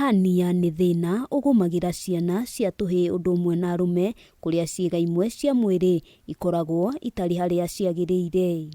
Hernia nĩ thĩna ũgũmagĩra ciana cia tũhĩĩ ũndũ ũmwe na arũme kũrĩa ciĩga imwe cia mwĩrĩ ikoragwo itarĩ harĩa ciagĩrĩire.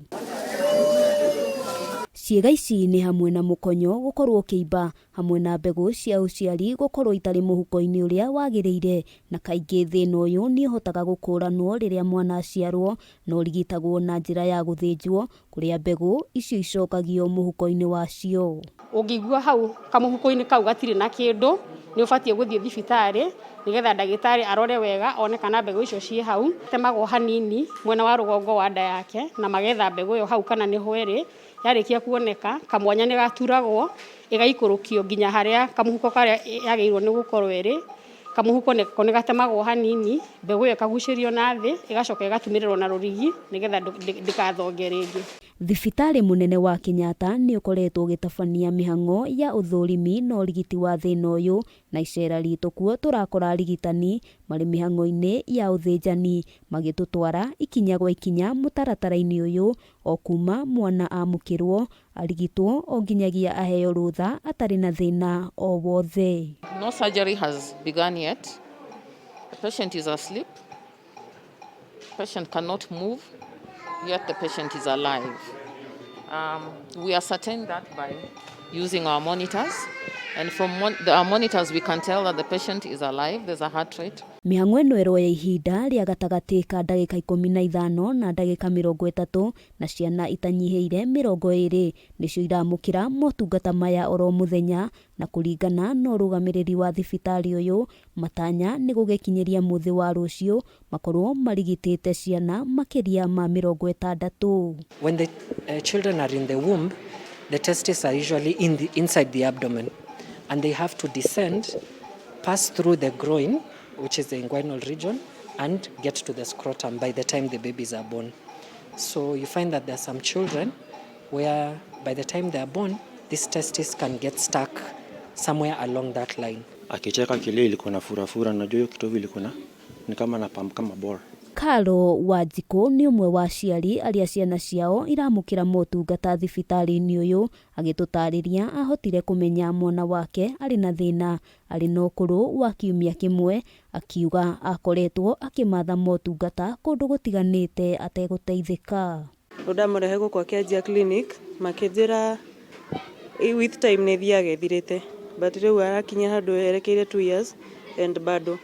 Ciĩga ici nĩ hamwe na mũkonyo gũkorwo ũkĩimba, hamwe na mbegũ cia ũciari gũkorwo itarĩ mũhuko-inĩ ũrĩa wagĩrĩire, na kaingĩ thĩna ũyũ nĩ ũhotaga gũkũranwo rĩrĩa mwana aciarwo na ũrigitagwo na njĩra ya gũthĩnjwo, kũrĩa mbegũ icio icokagio mũhuko-inĩ wacio. Ũngĩigua hau kamũhuko-inĩ kau gatirĩ na kĩndũ, nĩ ũbatiĩ gũthiĩ thibitarĩ nĩgetha ndagĩtarĩ arore wega one kana mbegũ icio ciĩ hau. Temagwo hanini mwena wa rũgongo wa nda yake na magetha mbegũ ĩyo hau kana nĩho ĩrĩ. Yarĩkia kuoneka, kamwanya nĩ gaturagwo, ĩgaikũrũkio nginya harĩa kamũhuko karĩa yagĩrĩirwo nĩ gũkorwo ĩrĩ. Kamũhuko nĩ gatemagwo hanini, mbegũ ĩyo ĩkagucĩrio na thĩ, ĩgacoka ĩgatumĩrĩrwo na rũrigi nĩgetha ndĩgathonge rĩngĩ. Thibitarĩ mũnene wa Kenyatta nĩ ũkoretwo ũgĩtabania mĩhang'o ya ũthũrimi na ũrigiti wa thĩna ũyũ, na icera ritũ kuo tũrakora arigitani marĩ mĩhang'o-inĩ ya ũthĩnjani magĩtũtwara ikinya gwa ikinya mũtaratara-inĩ ũyũ, o kuma mwana amũkĩrwo, arigitwo o nginyagia aheo rũtha atarĩ na thĩna o wothe. No surgery has begun yet. The patient is asleep. The patient cannot move, yet the patient is alive. We ascertain that by using our monitors. And from our monitors, we can tell that the patient is alive. There's a heart rate. Mĩhang'o ĩno ĩroya ihinda rĩa gatagatĩ ka ndagĩka 15 na ndagĩka 30, na ciana itanyihĩire 20 nĩcio iramũkĩra motungata maya oro mũthenya, na kũringana na ũrũgamĩrĩri wa thibitarĩ ũyũ, matanya nĩ gũgĩkinyĩria mũthĩ wa rũciũ makorwo marigitĩte ciana makĩria ma 60. When the children are in the womb, the testes are usually inside the abdomen, and they have to descend, pass through the groin, which is the inguinal region, and get to the scrotum by the time the babies are born. So you find that there are some children where by the time they are born, these testes can get stuck somewhere along that line. Akicheka kile ilikuwa na furafura, na hiyo kitovu ilikuwa ni kama na pump kama ball. Karo Wanjikũ nĩ ũmwe wa aciari arĩa ciana ciao iramũkĩra motungata thibitarĩ-inĩ ũyũ, agĩtũtarĩria ahotire kũmenya mwana wake arĩ na thĩna arĩ na ũkũrũ wa kiumia kĩmwe, akiuga akoretwo akĩmatha motungata kũndũ gũtiganĩte ategũteithĩka. Ndamũrehe gũkũ Kĩanjia clinic makĩnjĩra with time nĩ thiaga ĩthirĩte, but rĩu arakinya handũ erekeire 2 years and bado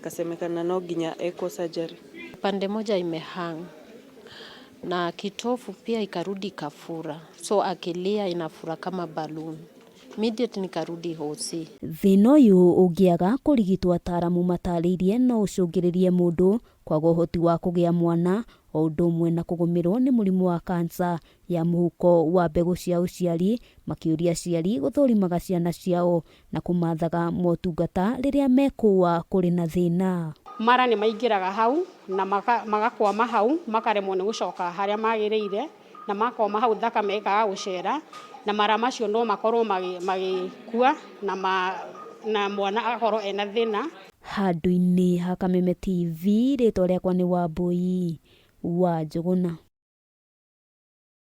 kasemekana no nginya eco surgery. Pande moja imehang na kitofu pia ikarudi kafura, so akilia inafura kama balloon. Immediately nikarudi hosi. Thĩna ũyũ ũngĩaga kũrigitwo ataaramu matarĩirie no ũcũngĩrĩrie mũndũ kwaga ũhoti wa kũgĩa mwana, o ũndũ ũmwe na kũgũmĩrwo nĩ mũrimũ wa kansa ya mũhuko wa mbegũ cia ũciari, makĩũria aciari gũthũrimaga ciana ciao na kũmathaga motungata rĩrĩa mekũa kũrĩ na thĩna. Mara nĩ maingĩraga hau na magakwama hau, makaremwo nĩ gũcoka harĩa magĩrĩire, na makoma hau thakame ĩkaga gũcera, na mara macio no makorwo magĩkua na mwana agakorwo ena thĩna. Handũ-inĩ ha Kameme TV, rĩtwa rĩakwa nĩ Wambũi wa Njũgũna.